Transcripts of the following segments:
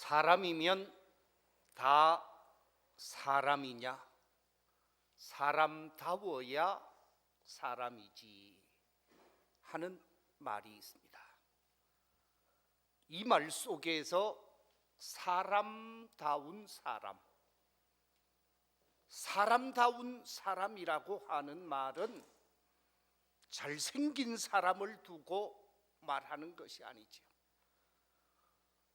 사람이면 다 사람이냐? 사람다워야 사람이지 하는 말이 있습니다. 이 말 속에서 사람다운 사람, 사람다운 사람이라고 하는 말은 잘생긴 사람을 두고 말하는 것이 아니죠.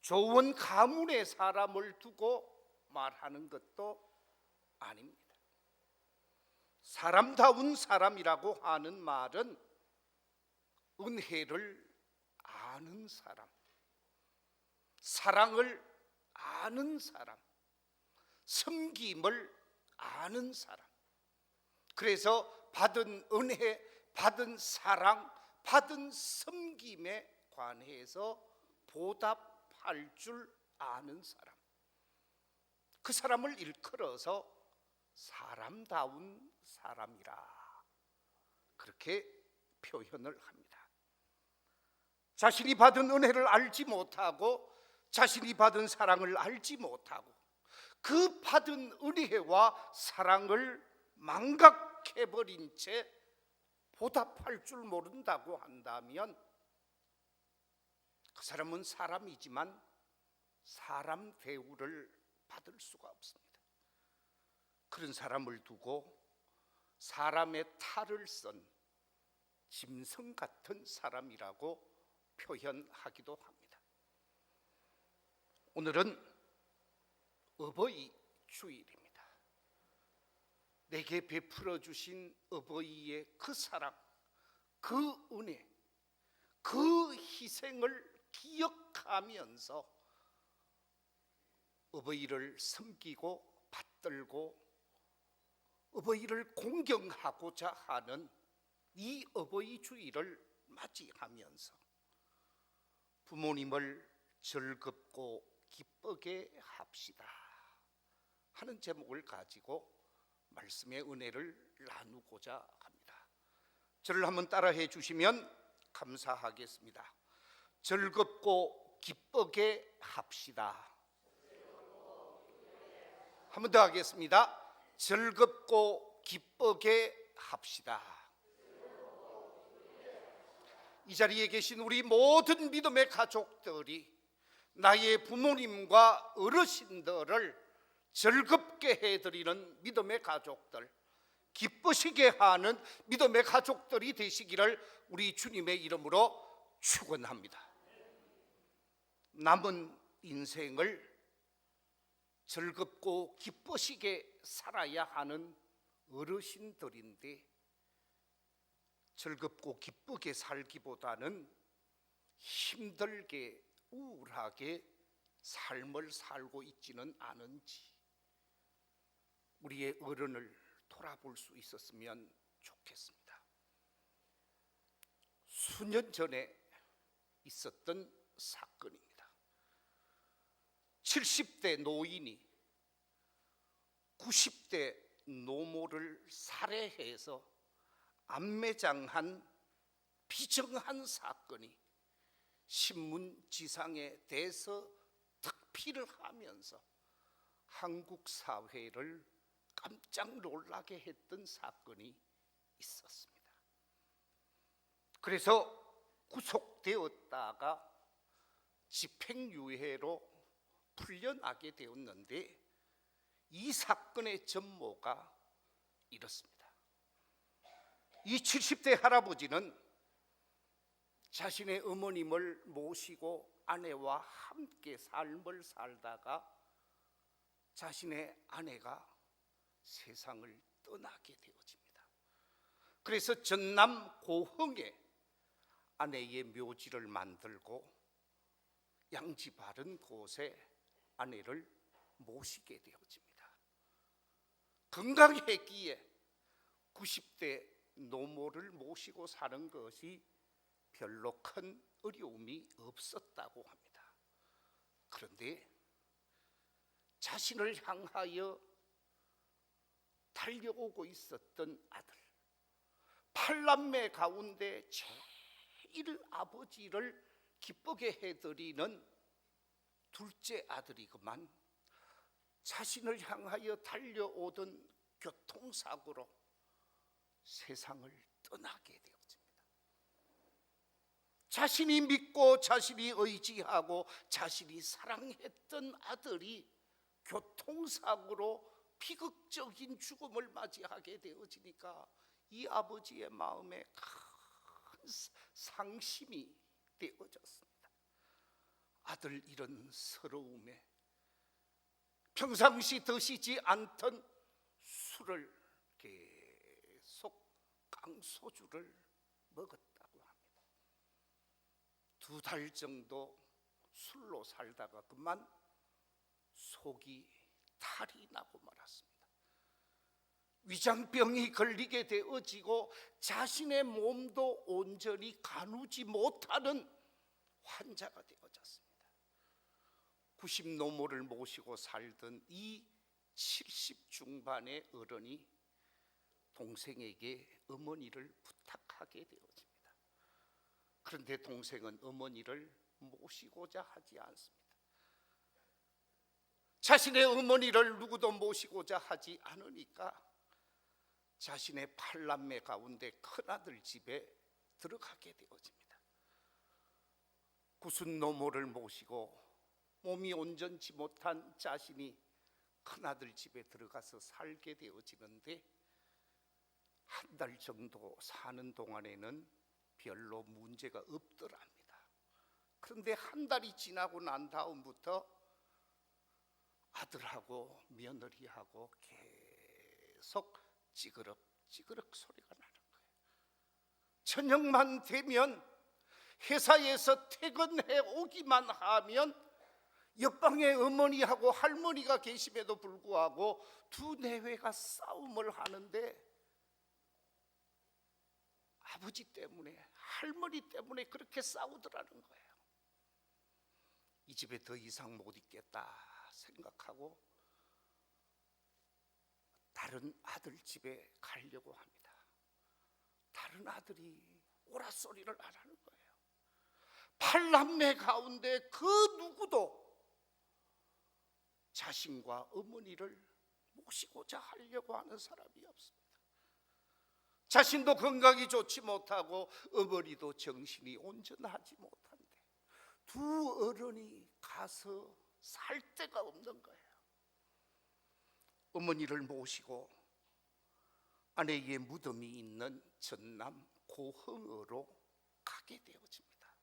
좋은 가문의 사람을 두고 말하는 것도 아닙니다. 사람다운 사람이라고 하는 말은 은혜를 아는 사람, 사랑을 아는 사람, 섬김을 아는 사람, 그래서 받은 은혜, 받은 사랑, 받은 섬김에 관해서 보답할 줄 아는 사람, 그 사람을 일컬어서 사람다운 사람이라 그렇게 표현을 합니다. 자신이 받은 은혜를 알지 못하고 자신이 받은 사랑을 알지 못하고 그 받은 은혜와 사랑을 망각해버린 채 보답할 줄 모른다고 한다면 그 사람은 사람이지만 사람 대우를 받을 수가 없습니다. 그런 사람을 두고 사람의 탈을 쓴 짐승 같은 사람이라고 표현하기도 합니다. 오늘은 어버이 주일입니다. 내게 베풀어 주신 어버이의 그 사랑, 그 은혜, 그 희생을 기억하면서 어버이를 섬기고 받들고 어버이를 공경하고자 하는 이 어버이 주일을 맞이하면서 부모님을 즐겁고 기쁘게 합시다 하는 제목을 가지고 말씀의 은혜를 나누고자 합니다. 저를 한번 따라해 주시면 감사하겠습니다. 즐겁고 기쁘게 합시다. 한 번 더 하겠습니다. 즐겁고 기쁘게 합시다. 이 자리에 계신 우리 모든 믿음의 가족들이 나의 부모님과 어르신들을 즐겁게 해드리는 믿음의 가족들, 기쁘시게 하는 믿음의 가족들이 되시기를 우리 주님의 이름으로 축원합니다. 남은 인생을 즐겁고 기쁘시게 살아야 하는 어르신들인데 즐겁고 기쁘게 살기보다는 힘들게 우울하게 삶을 살고 있지는 않은지 우리의 어른을 돌아볼 수 있었으면 좋겠습니다. 수년 전에 있었던 사건입니다. 70대 노인이 90대 노모를 살해해서 암매장한 비정한 사건이 신문지상에 대서특필을 하면서 한국 사회를 깜짝 놀라게 했던 사건이 있었습니다. 그래서 구속되었다가 집행유예로 풀려나게 되었는데 이 사건의 전모가 이렇습니다. 이 70대 할아버지는 자신의 어머님을 모시고 아내와 함께 삶을 살다가 자신의 아내가 세상을 떠나게 되어집니다. 그래서 전남 고흥에 아내의 묘지를 만들고 양지 바른 곳에 아내를 모시게 되어집니다. 건강했기에 90대 노모를 모시고 사는 것이 별로 큰 어려움이 없었다고 합니다. 그런데 자신을 향하여 달려오고 있었던 아들, 8남매 가운데 제일 아버지를 기쁘게 해드리는 둘째 아들이 그만 자신을 향하여 달려오던 교통사고로 세상을 떠나게 되어집니다. 자신이 믿고 자신이 의지하고 자신이 사랑했던 아들이 교통사고로 비극적인 죽음을 맞이하게 되어지니까 이 아버지의 마음에 큰 상심이 되어졌습니다. 아들 잃은 서러움에 평상시 드시지 않던 술을 계속 깡소주를 먹었다고 합니다. 2달 정도 술로 살다가 그만 속이 탈이 나고 말았습니다. 위장병이 걸리게 되어지고 자신의 몸도 온전히 가누지 못하는 환자가 되어졌습니다. 90 노모를 모시고 살던 이 70 중반의 어른이 동생에게 어머니를 부탁하게 되어집니다. 그런데 동생은 어머니를 모시고자 하지 않습니다. 자신의 어머니를 누구도 모시고자 하지 않으니까 자신의 8남매 가운데 큰아들 집에 들어가게 되어집니다. 90 노모를 모시고 몸이 온전치 못한 자신이 큰아들 집에 들어가서 살게 되어지는데 한 달 정도 사는 동안에는 별로 문제가 없더랍니다. 그런데 한 달이 지나고 난 다음부터 아들하고 며느리하고 계속 찌그럭 소리가 나는 거예요. 저녁만 되면 회사에서 퇴근해 오기만 하면 옆방에 어머니하고 할머니가 계심에도 불구하고 2내외가 싸움을 하는데 아버지 때문에 할머니 때문에 그렇게 싸우더라는 거예요. 이 집에 더 이상 못 있겠다 생각하고 다른 아들 집에 가려고 합니다. 다른 아들이 오라소리를 안 하는 거예요. 8남매 가운데 그 누구도 자신과 어머니를 모시고자 하려고 하는 사람이 없습니다. 자신도 건강이 좋지 못하고 어머니도 정신이 온전하지 못한데 2 어른이 가서 살 데가 없는 거예요. 어머니를 모시고 아내의 무덤이 있는 전남 고흥으로 가게 되어집니다.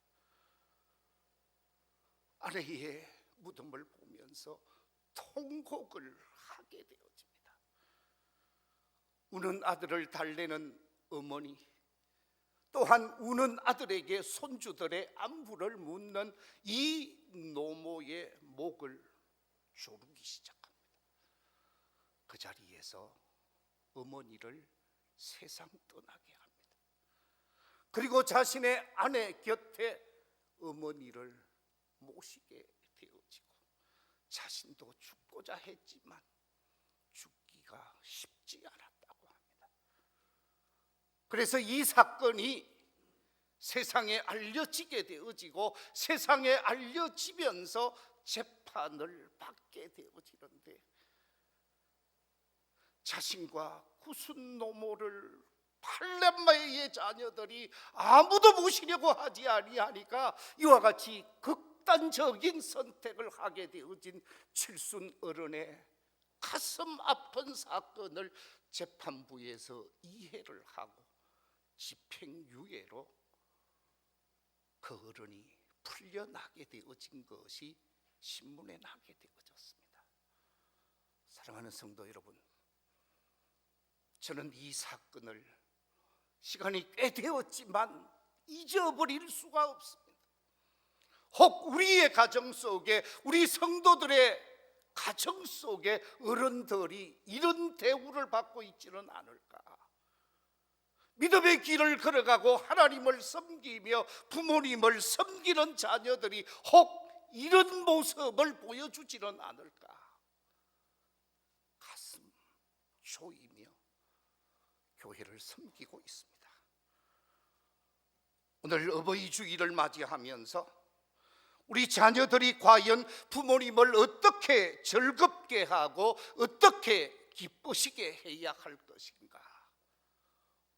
아내의 무덤을 보면서 통곡을 하게 되어집니다. 우는 아들을 달래는 어머니, 또한 우는 아들에게 손주들의 안부를 묻는 이 노모의 목을 조르기 시작합니다. 그 자리에서 어머니를 세상 떠나게 합니다. 그리고 자신의 아내 곁에 어머니를 모시게 되어지고 자신도 죽고자 했지만 죽기가 쉽지 않았다고 합니다. 그래서 이 사건이 세상에 알려지게 되어지고 세상에 알려지면서 재판을 받게 되어지는데 자신과 90 노모를 8남매의 자녀들이 아무도 모시려고 하지 아니하니까 이와 같이 극단적인 선택을 하게 되어진 칠순 어른의 가슴 아픈 사건을 재판부에서 이해를 하고 집행유예로 그 어른이 풀려나게 되어진 것이 신문에 나게 되어졌습니다. 사랑하는 성도 여러분, 저는 이 사건을 시간이 꽤 되었지만 잊어버릴 수가 없습니다. 혹 우리의 가정 속에, 우리 성도들의 가정 속에 어른들이 이런 대우를 받고 있지는 않을까. 믿음의 길을 걸어가고 하나님을 섬기며 부모님을 섬기는 자녀들이 혹 이런 모습을 보여주지는 않을까. 가슴 조이며 교회를 섬기고 있습니다. 오늘 어버이 주일을 맞이하면서 우리 자녀들이 과연 부모님을 어떻게 즐겁게 하고 어떻게 기쁘시게 해야 할 것인가?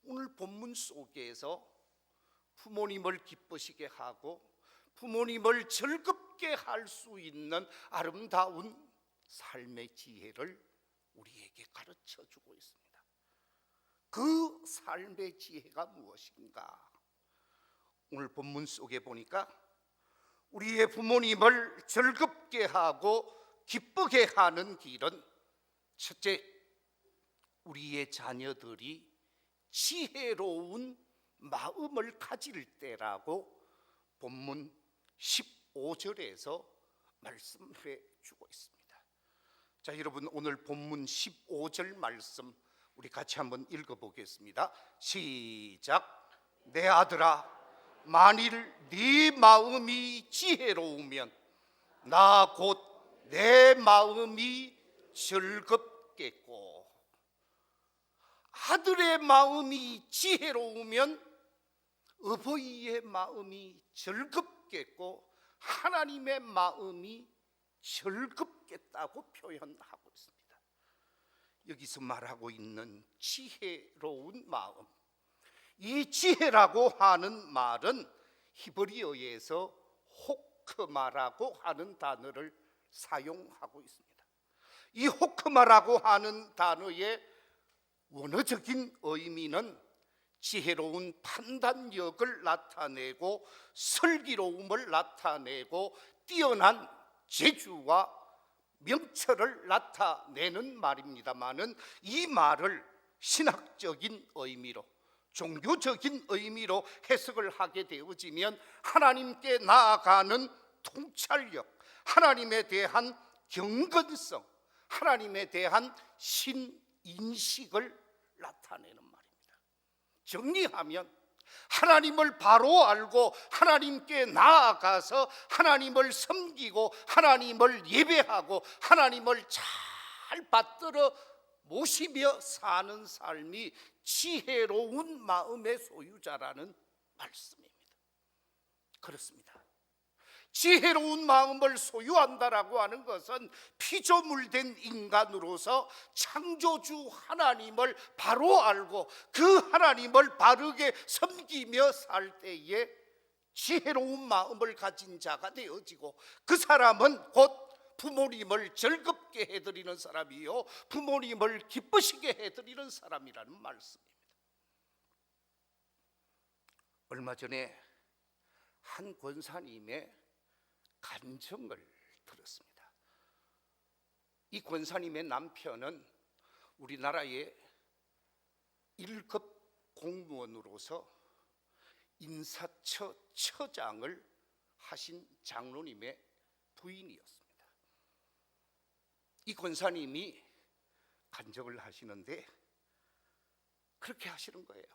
오늘 본문 속에서 부모님을 기쁘시게 하고 부모님을 즐겁게 할 수 있는 아름다운 삶의 지혜를 우리에게 가르쳐 주고 있습니다. 그 삶의 지혜가 무엇인가? 오늘 본문 속에 보니까 우리의 부모님을 즐겁게 하고 기쁘게 하는 길은 첫째, 우리의 자녀들이 지혜로운 마음을 가질 때라고 본문 15절에서 말씀해 주고 있습니다. 자, 여러분, 오늘 본문 15절 말씀 우리 같이 한번 읽어보겠습니다. 시작. 내 아들아, 만일 네 마음이 지혜로우면 나 곧 내 마음이 즐겁겠고, 아들의 마음이 지혜로우면 어버이의 마음이 즐겁겠고 하나님의 마음이 즐겁겠다고 표현하고 있습니다. 여기서 말하고 있는 지혜로운 마음, 이 지혜라고 하는 말은 히브리어에서 호크마라고 하는 단어를 사용하고 있습니다. 이 호크마라고 하는 단어의 원어적인 의미는 지혜로운 판단력을 나타내고 슬기로움을 나타내고 뛰어난 재주와 명철을 나타내는 말입니다마는, 이 말을 신학적인 의미로, 종교적인 의미로 해석을 하게 되어지면 하나님께 나아가는 통찰력, 하나님에 대한 경건성, 하나님에 대한 신인식을 나타내는 말입니다. 정리하면 하나님을 바로 알고 하나님께 나아가서 하나님을 섬기고 하나님을 예배하고 하나님을 잘 받들어 모시며 사는 삶이 지혜로운 마음의 소유자라는 말씀입니다. 그렇습니다. 지혜로운 마음을 소유한다라고 하는 것은 피조물된 인간으로서 창조주 하나님을 바로 알고 그 하나님을 바르게 섬기며 살 때에 지혜로운 마음을 가진 자가 되어지고, 그 사람은 곧 부모님을 즐겁게 해드리는 사람이요 부모님을 기쁘시게 해드리는 사람이라는 말씀입니다. 얼마 전에 한 권사님의 간증을 들었습니다. 이 권사님의 남편은 우리나라의 1급 공무원으로서 인사처 처장을 하신 장로님의 부인이었습니다. 이 권사님이 간증을 하시는데 그렇게 하시는 거예요.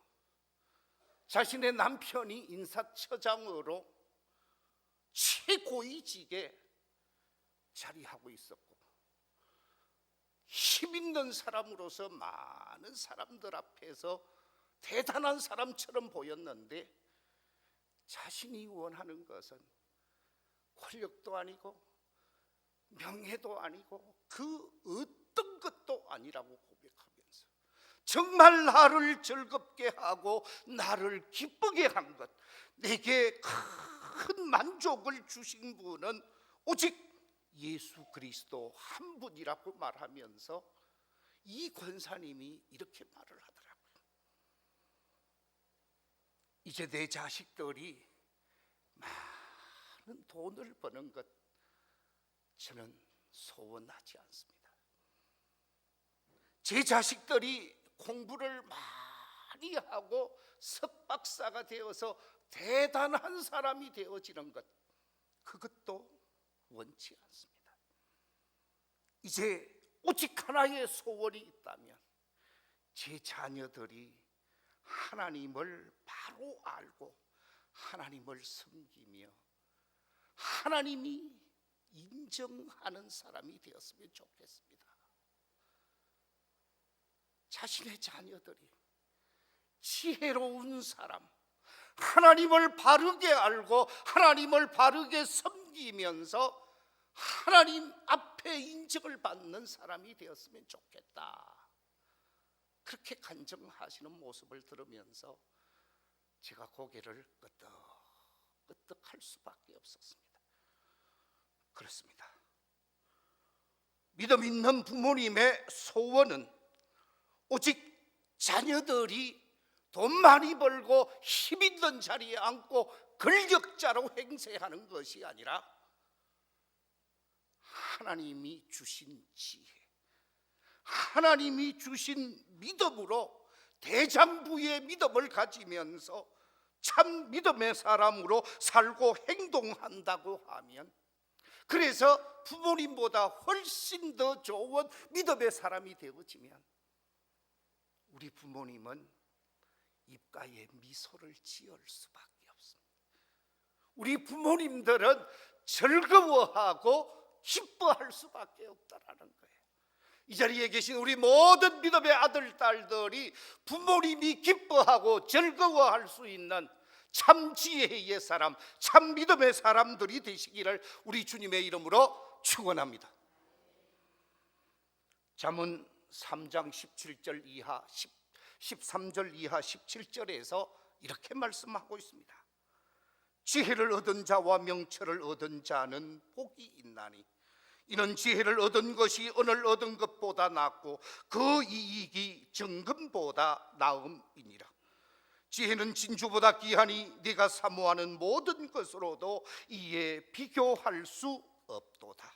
자신의 남편이 인사처장으로 최고위직에 자리하고 있었고 힘 있는 사람으로서 많은 사람들 앞에서 대단한 사람처럼 보였는데, 자신이 원하는 것은 권력도 아니고 명예도 아니고 그 어떤 것도 아니라고 고백하면서 정말 나를 즐겁게 하고 나를 기쁘게 한 것, 내게 큰 만족을 주신 분은 오직 예수 그리스도 한 분이라고 말하면서 이 권사님이 이렇게 말을 하더라고요. 이제 내 자식들이 많은 돈을 버는 것 저는 소원하지 않습니다. 제 자식들이 공부를 많이 하고 석박사가 되어서 대단한 사람이 되어지는 것, 그것도 원치 않습니다. 이제 오직 하나의 소원이 있다면 제 자녀들이 하나님을 바로 알고 하나님을 섬기며 하나님이 인정하는 사람이 되었으면 좋겠습니다. 자신의 자녀들이 지혜로운 사람, 하나님을 바르게 알고 하나님을 바르게 섬기면서 하나님 앞에 인정을 받는 사람이 되었으면 좋겠다. 그렇게 간증하시는 모습을 들으면서 제가 고개를 끄덕끄덕할 수밖에 없었습니다. 그렇습니다. 믿음 있는 부모님의 소원은 오직 자녀들이 돈 많이 벌고 힘 있는 자리에 앉고 권력자로 행세하는 것이 아니라 하나님이 주신 지혜, 하나님이 주신 믿음으로 대장부의 믿음을 가지면서 참 믿음의 사람으로 살고 행동한다고 하면, 그래서 부모님보다 훨씬 더 좋은 믿음의 사람이 되어지면 우리 부모님은 입가에 미소를 지을 수밖에 없습니다. 우리 부모님들은 즐거워하고 기뻐할 수밖에 없다라는 거예요. 이 자리에 계신 우리 모든 믿음의 아들, 딸들이 부모님이 기뻐하고 즐거워할 수 있는 참 지혜의 사람, 참 믿음의 사람들이 되시기를 우리 주님의 이름으로 축원합니다. 잠언 3장 17절 이하 13절 이하 17절에서 이렇게 말씀하고 있습니다. 지혜를 얻은 자와 명철을 얻은 자는 복이 있나니 이는 지혜를 얻은 것이 은을 얻은 것보다 낫고 그 이익이 정금보다 나음이니라. 지혜는 진주보다 귀하니 네가 사모하는 모든 것으로도 이에 비교할 수 없도다.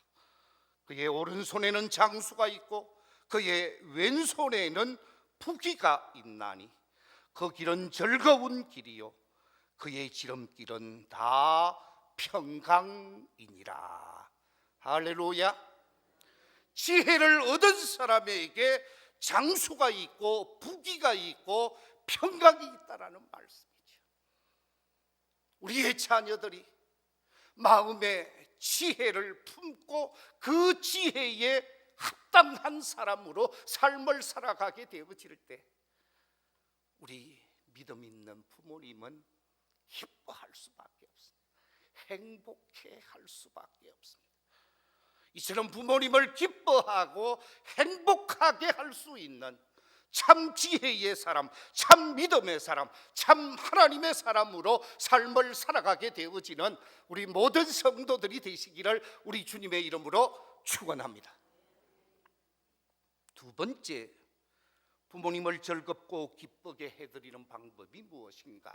그의 오른손에는 장수가 있고 그의 왼손에는 부귀가 있나니 그 길은 즐거운 길이요 그의 지름길은 다 평강이니라. 할렐루야. 지혜를 얻은 사람에게 장수가 있고 부귀가 있고 평강이 있다라는 말씀이죠. 우리의 자녀들이 마음의 지혜를 품고 그 지혜에 합당한 사람으로 삶을 살아가게 되어질 때 우리 믿음 있는 부모님은 기뻐할 수밖에 없습니다. 행복해할 수밖에 없습니다. 이처럼 부모님을 기뻐하고 행복하게 할 수 있는 참 지혜의 사람, 참 믿음의 사람, 참 하나님의 사람으로 삶을 살아가게 되어지는 우리 모든 성도들이 되시기를 우리 주님의 이름으로 축원합니다. 두 번째, 부모님을 즐겁고 기쁘게 해드리는 방법이 무엇인가?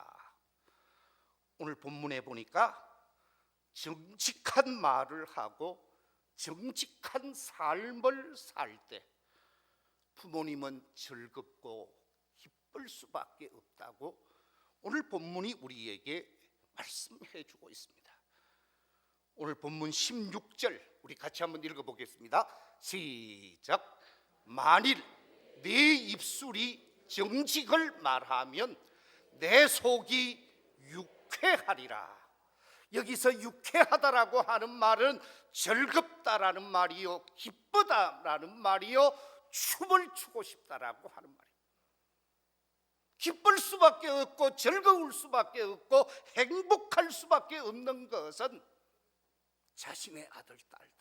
오늘 본문에 보니까 정직한 말을 하고 정직한 삶을 살 때 부모님은 즐겁고 기쁠 수밖에 없다고 오늘 본문이 우리에게 말씀해 주고 있습니다. 오늘 본문 16절 우리 같이 한번 읽어보겠습니다. 시작. 만일 네 입술이 정직을 말하면 내 속이 유쾌하리라. 여기서 유쾌하다라고 하는 말은 즐겁다라는 말이요, 기쁘다라는 말이요, 춤을 추고 싶다라고 하는 말이에요. 기쁠 수밖에 없고 즐거울 수밖에 없고 행복할 수밖에 없는 것은 자신의 아들, 딸들,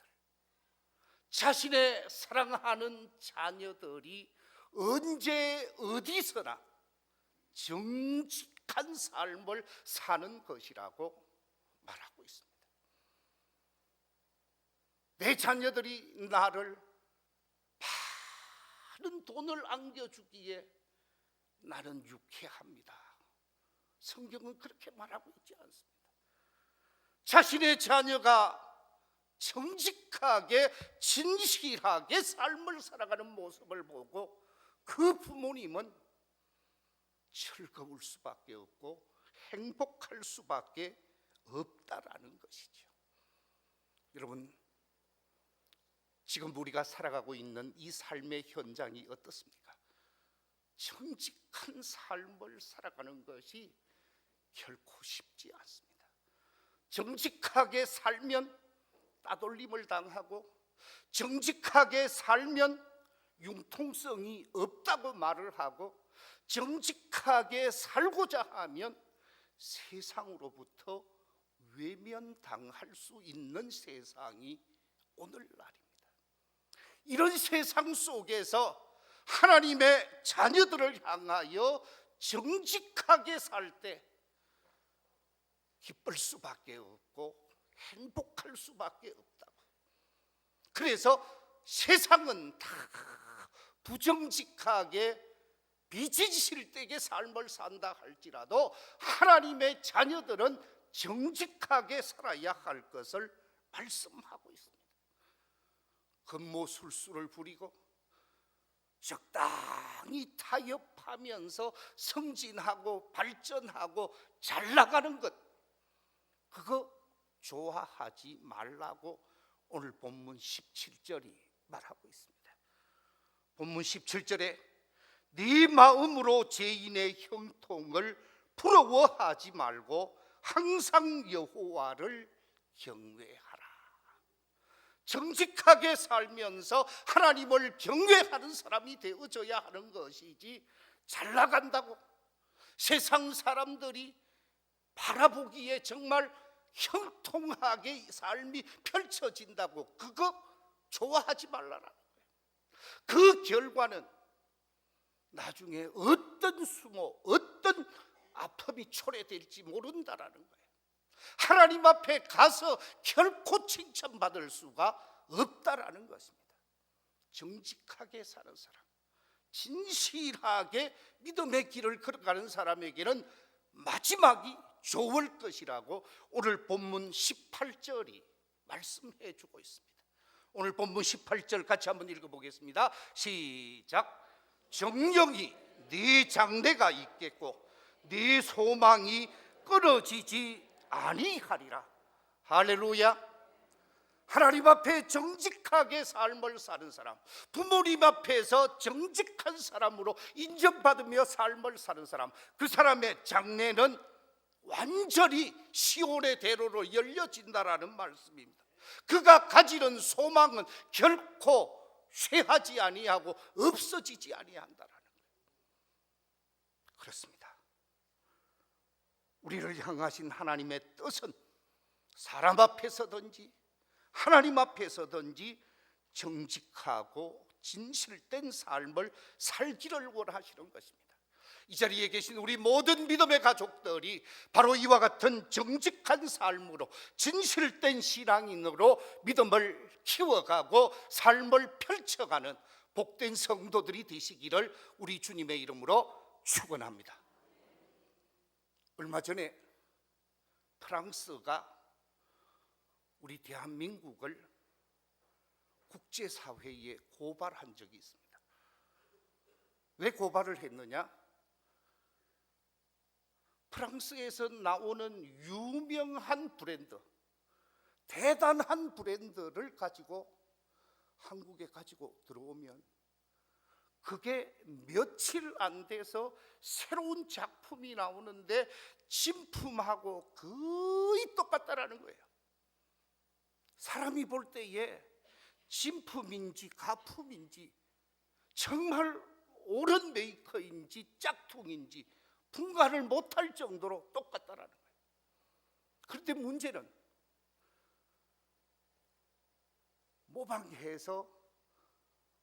자신의 사랑하는 자녀들이 언제 어디서나 정직한 삶을 사는 것이라고 말하고 있습니다. 내 자녀들이 나를 많은 돈을 안겨주기에 나는 유쾌합니다. 성경은 그렇게 말하고 있지 않습니다. 자신의 자녀가 정직하게 진실하게 삶을 살아가는 모습을 보고 그 부모님은 즐거울 수밖에 없고 행복할 수밖에 없다라는 것이죠. 여러분, 지금 우리가 살아가고 있는 이 삶의 현장이 어떻습니까? 정직한 삶을 살아가는 것이 결코 쉽지 않습니다. 정직하게 살면 따돌림을 당하고, 정직하게 살면 융통성이 없다고 말을 하고, 정직하게 살고자 하면 세상으로부터 외면당할 수 있는 세상이 오늘날입니다. 이런 세상 속에서 하나님의 자녀들을 향하여 정직하게 살 때 기쁠 수밖에 없고 행복할 수밖에 없다고. 그래서 세상은 다 부정직하게 비진실되게 삶을 산다 할지라도 하나님의 자녀들은 정직하게 살아야 할 것을 말씀하고 있습니다. 금모술수를 부리고 적당히 타협하면서 승진하고 발전하고 잘 나가는 것, 그거 좋아하지 말라고 오늘 본문 17절이 말하고 있습니다. 본문 17절에 네 마음으로 죄인의 형통을 부러워하지 말고 항상 여호와를 경외하라. 정직하게 살면서 하나님을 경외하는 사람이 되어져야 하는 것이지, 잘 나간다고 세상 사람들이 바라보기에 정말 형통하게 삶이 펼쳐진다고 그거 좋아하지 말라라는 거예요. 그 결과는 나중에 어떤 수모, 어떤 아픔이 초래될지 모른다라는 거예요. 하나님 앞에 가서 결코 칭찬받을 수가 없다라는 것입니다. 정직하게 사는 사람, 진실하게 믿음의 길을 걸어가는 사람에게는 마지막이 좋을 것이라고 오늘 본문 18절이 말씀해 주고 있습니다. 오늘 본문 18절 같이 한번 읽어보겠습니다. 시작. 정령이 네 장래가 있겠고 네 소망이 끊어지지 아니하리라. 할렐루야. 하나님 앞에 정직하게 삶을 사는 사람, 부모님 앞에서 정직한 사람으로 인정받으며 삶을 사는 사람, 그 사람의 장래는 완전히 시온의 대로로 열려진다라는 말씀입니다. 그가 가지는 소망은 결코 쇠하지 아니하고 없어지지 아니한다라는 거예요. 그렇습니다. 우리를 향하신 하나님의 뜻은 사람 앞에서든지 하나님 앞에서든지 정직하고 진실된 삶을 살기를 원하시는 것입니다. 이 자리에 계신 우리 모든 믿음의 가족들이 바로 이와 같은 정직한 삶으로 진실된 신앙인으로 믿음을 키워가고 삶을 펼쳐가는 복된 성도들이 되시기를 우리 주님의 이름으로 축원합니다. 얼마 전에 프랑스가 우리 대한민국을 국제사회에 고발한 적이 있습니다. 왜 고발을 했느냐? 프랑스에서 나오는 유명한 브랜드, 대단한 브랜드를 가지고 한국에 가지고 들어오면 그게 며칠 안 돼서 새로운 작품이 나오는데 진품하고 거의 똑같다라는 거예요. 사람이 볼 때에 진품인지 가품인지, 정말 옳은 메이커인지 짝퉁인지 분간을 못할 정도로 똑같다라는 거예요. 그런데 문제는 모방해서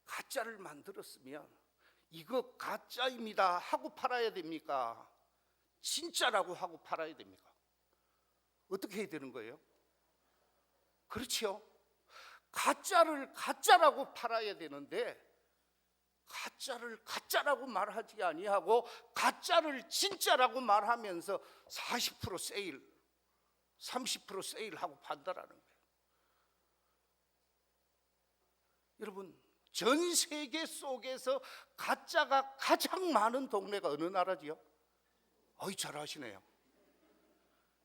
가짜를 만들었으면 이거 가짜입니다 하고 팔아야 됩니까? 진짜라고 하고 팔아야 됩니까? 어떻게 해야 되는 거예요? 그렇죠. 가짜를 가짜라고 팔아야 되는데 가짜를 가짜라고 말하지 아니하고 가짜를 진짜라고 말하면서 40% 세일, 30% 세일하고 판다라는 거예요. 여러분, 전 세계 속에서 가짜가 가장 많은 동네가 어느 나라지요? 어이, 잘 아시네요.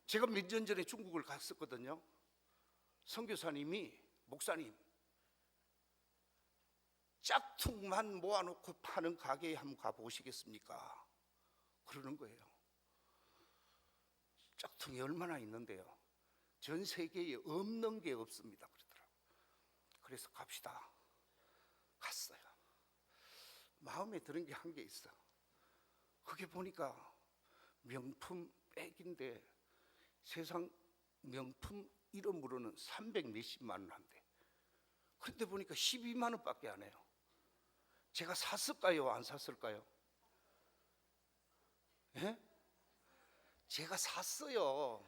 제가 몇 년 전에 중국을 갔었거든요. 선교사님이, 목사님, 짝퉁만 모아놓고 파는 가게에 한번 가보시겠습니까? 그러는 거예요. 짝퉁이 얼마나 있는데요? 전 세계에 없는 게 없습니다 그러더라고요. 그래서 갑시다. 갔어요. 마음에 드는 게 한 개 있어. 그게 보니까 명품 백인데 세상 명품 이름으로는 300 몇십만 원 한대. 그런데 보니까 12만 원밖에 안 해요. 제가 샀을까요? 안 샀을까요? 예? 제가 샀어요.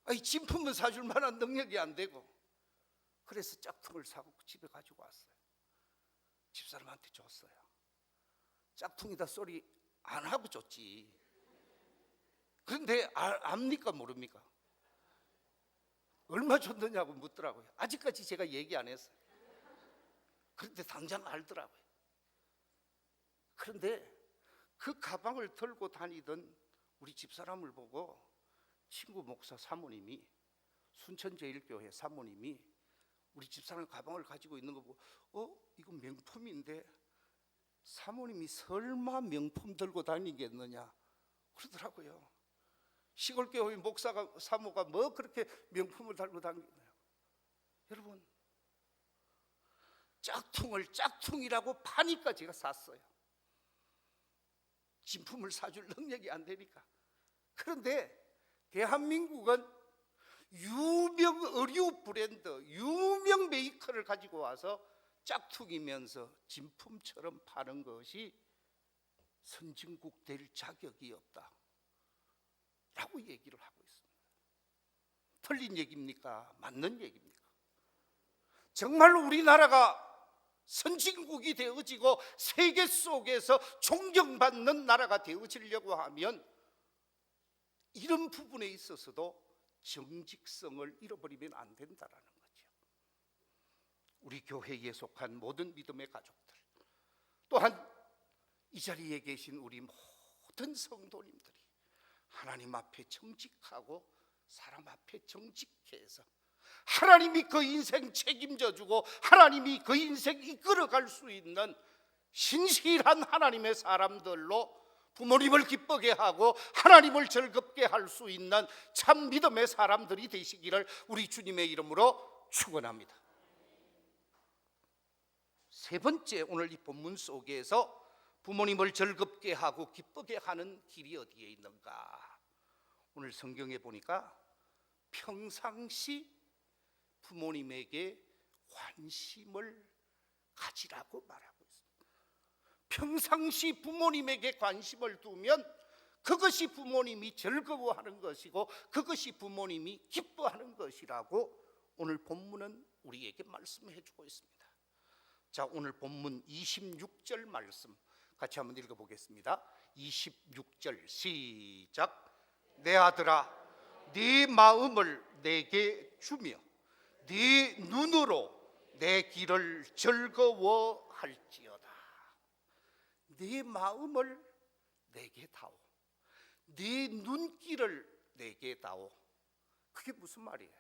아니, 진품은 사줄 만한 능력이 안 되고, 그래서 짝퉁을 사고 집에 가지고 왔어요. 집사람한테 줬어요. 짝퉁이다 소리 안 하고 줬지. 그런데 압니까 모릅니까? 얼마 줬느냐고 묻더라고요. 아직까지 제가 얘기 안 했어요. 그런데 당장 알더라고요. 그런데 그 가방을 들고 다니던 우리 집사람을 보고 친구 목사 사모님이, 순천제일교회 사모님이 우리 집사람 가방을 가지고 있는 거 보고 이거 명품인데 사모님이 설마 명품 들고 다니겠느냐 그러더라고요. 시골교회 목사가 사모가 뭐 그렇게 명품을 달고 다니느냐고. 여러분, 짝퉁을 짝퉁이라고 파니까 제가 샀어요. 진품을 사줄 능력이 안 되니까. 그런데 대한민국은 유명 의류 브랜드, 유명 메이커를 가지고 와서 짝퉁이면서 진품처럼 파는 것이 선진국 될 자격이 없다 라고 얘기를 하고 있습니다. 틀린 얘기입니까? 맞는 얘기입니까? 정말로 우리나라가 선진국이 되어지고 세계 속에서 존경받는 나라가 되어지려고 하면 이런 부분에 있어서도 정직성을 잃어버리면 안 된다라는 거죠. 우리 교회에 속한 모든 믿음의 가족들, 또한 이 자리에 계신 우리 모든 성도님들이 하나님 앞에 정직하고 사람 앞에 정직해서 하나님이 그 인생 책임져 주고 하나님이 그 인생 이끌어갈 수 있는 신실한 하나님의 사람들로 부모님을 기쁘게 하고 하나님을 즐겁게 할 수 있는 참 믿음의 사람들이 되시기를 우리 주님의 이름으로 축원합니다. 세 번째, 오늘 이 본문 속에서 부모님을 즐겁게 하고 기쁘게 하는 길이 어디에 있는가? 오늘 성경에 보니까 평상시 부모님에게 관심을 가지라고 말하고 있습니다. 평상시 부모님에게 관심을 두면 그것이 부모님이 즐거워하는 것이고 그것이 부모님이 기뻐하는 것이라고 오늘 본문은 우리에게 말씀해 주고 있습니다. 자, 오늘 본문 26절 말씀 같이 한번 읽어보겠습니다. 26절 시작. 내 아들아, 네 마음을 내게 주며 네 눈으로 내 길을 즐거워할지어다. 네 마음을 내게 다오, 네 눈길을 내게 다오. 그게 무슨 말이에요?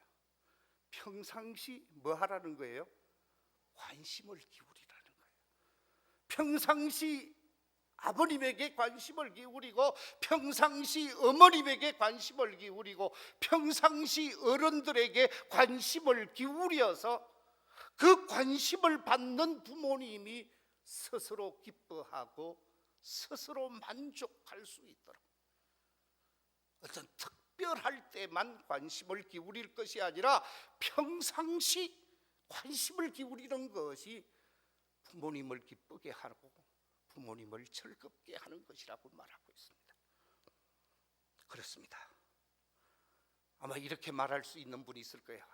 평상시 뭐 하라는 거예요? 관심을 기울이라는 거예요. 평상시 아버님에게 관심을 기울이고 평상시 어머님에게 관심을 기울이고 평상시 어른들에게 관심을 기울여서 그 관심을 받는 부모님이 스스로 기뻐하고 스스로 만족할 수 있도록 어떤 특별할 때만 관심을 기울일 것이 아니라 평상시 관심을 기울이는 것이 부모님을 기쁘게 하고 부모님을 즐겁게 하는 것이라고 말하고 있습니다. 그렇습니다. 아마 이렇게 말할 수 있는 분이 있을 거예요.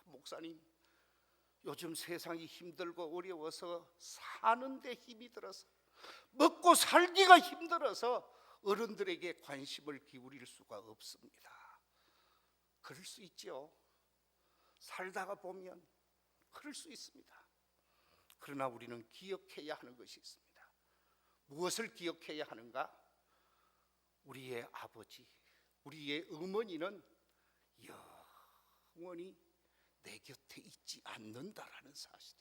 목사님, 요즘 세상이 힘들고 어려워서 사는데 힘이 들어서 먹고 살기가 힘들어서 어른들에게 관심을 기울일 수가 없습니다. 그럴 수 있죠. 살다가 보면 그럴 수 있습니다. 그러나 우리는 기억해야 하는 것이 있습니다. 무엇을 기억해야 하는가? 우리의 아버지, 우리의 어머니는 영원히 내 곁에 있지 않는다라는 사실.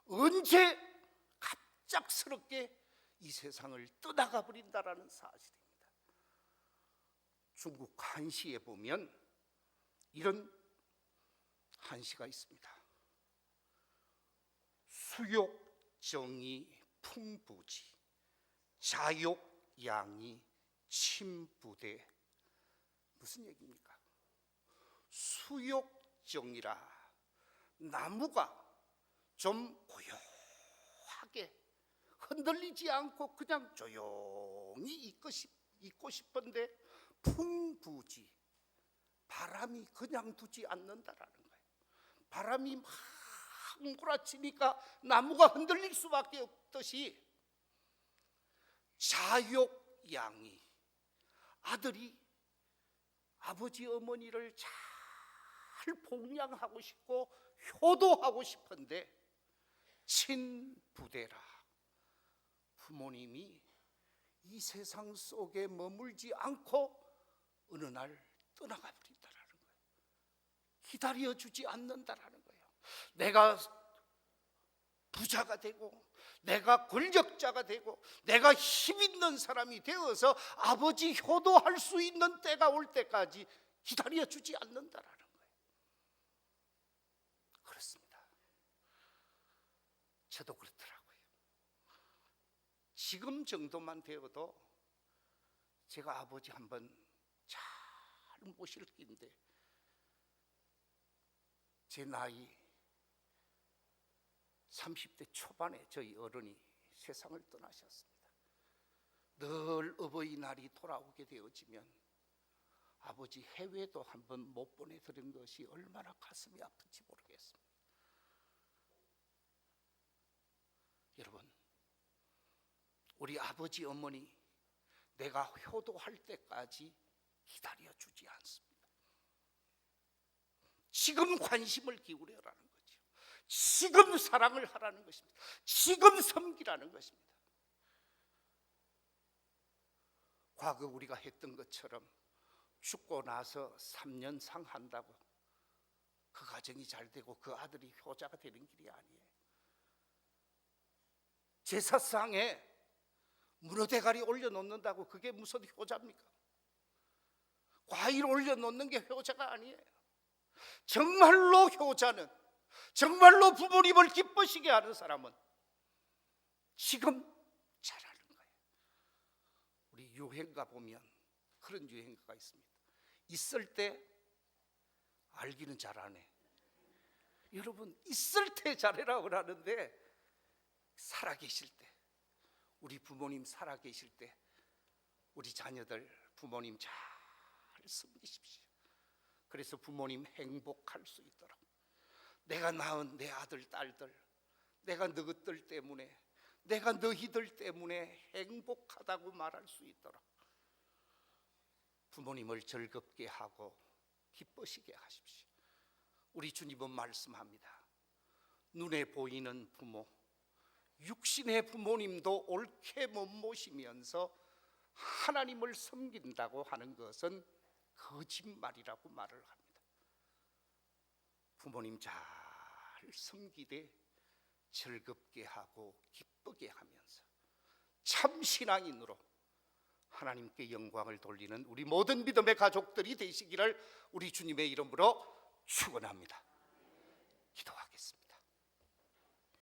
언제 갑작스럽게 이 세상을 떠나가 버린다라는 사실입니다. 중국 한시에 보면 이런 한시가 있습니다. 수욕 정의 풍부지, 자욕 양이 침부대. 무슨 얘기입니까? 수욕정이라 나무가 좀 고요하게 흔들리지 않고 그냥 조용히 있고 싶은데 풍부지, 바람이 그냥 두지 않는다라는 거예요. 바람이 막 몰아치니까 나무가 흔들릴 수밖에 없듯이 자욕양이, 아들이 아버지 어머니를 잘 봉양하고 싶고 효도하고 싶은데 친부대라, 부모님이 이 세상 속에 머물지 않고 어느 날 떠나가 버린다라는 거예요. 기다려주지 않는다라는 거예요. 내가 부자가 되고 내가 권력자가 되고 내가 힘 있는 사람이 되어서 아버지 효도할 수 있는 때가 올 때까지 기다려주지 않는다라는 거예요. 그렇습니다. 저도 그렇더라고요. 지금 정도만 되어도 제가 아버지 한번 잘 모실 긴데, 제 나이 30대 초반에 저희 어른이 세상을 떠나셨습니다. 늘 어버이날이 돌아오게 되어지면 아버지 해외도 한번 못 보내드린 것이 얼마나 가슴이 아픈지 모르겠습니다. 여러분, 우리 아버지 어머니 내가 효도할 때까지 기다려주지 않습니다. 지금 관심을 기울여라는 거죠. 지금 사랑을 하라는 것입니다. 지금 섬기라는 것입니다. 과거 우리가 했던 것처럼 죽고 나서 3년 상한다고 그 가정이 잘 되고 그 아들이 효자가 되는 길이 아니에요. 제사상에 문어대가리 올려놓는다고 그게 무슨 효자입니까? 과일 올려놓는 게 효자가 아니에요. 정말로 효자는, 정말로 부모님을 기쁘시게 하는 사람은 지금 잘하는 거예요. 우리 유행가 보면 그런 유행가가 있습니다. 있을 때 알기는 잘하네. 여러분, 있을 때 잘해라고 하는데 살아계실 때, 우리 부모님 살아계실 때 우리 자녀들 부모님 잘 섬기십시오. 그래서 부모님 행복할 수 있도록, 내가 낳은 내 아들 딸들, 내가 너희들 때문에, 내가 너희들 때문에 행복하다고 말할 수 있도록 부모님을 즐겁게 하고 기쁘시게 하십시오. 우리 주님은 말씀합니다. 눈에 보이는 부모, 육신의 부모님도 옳게 못 모시면서 하나님을 섬긴다고 하는 것은 거짓말이라고 말을 합니다. 부모님 잘 섬기되 즐겁게 하고 기쁘게 하면서 참 신앙인으로 하나님께 영광을 돌리는 우리 모든 믿음의 가족들이 되시기를 우리 주님의 이름으로 축원합니다. 기도하겠습니다.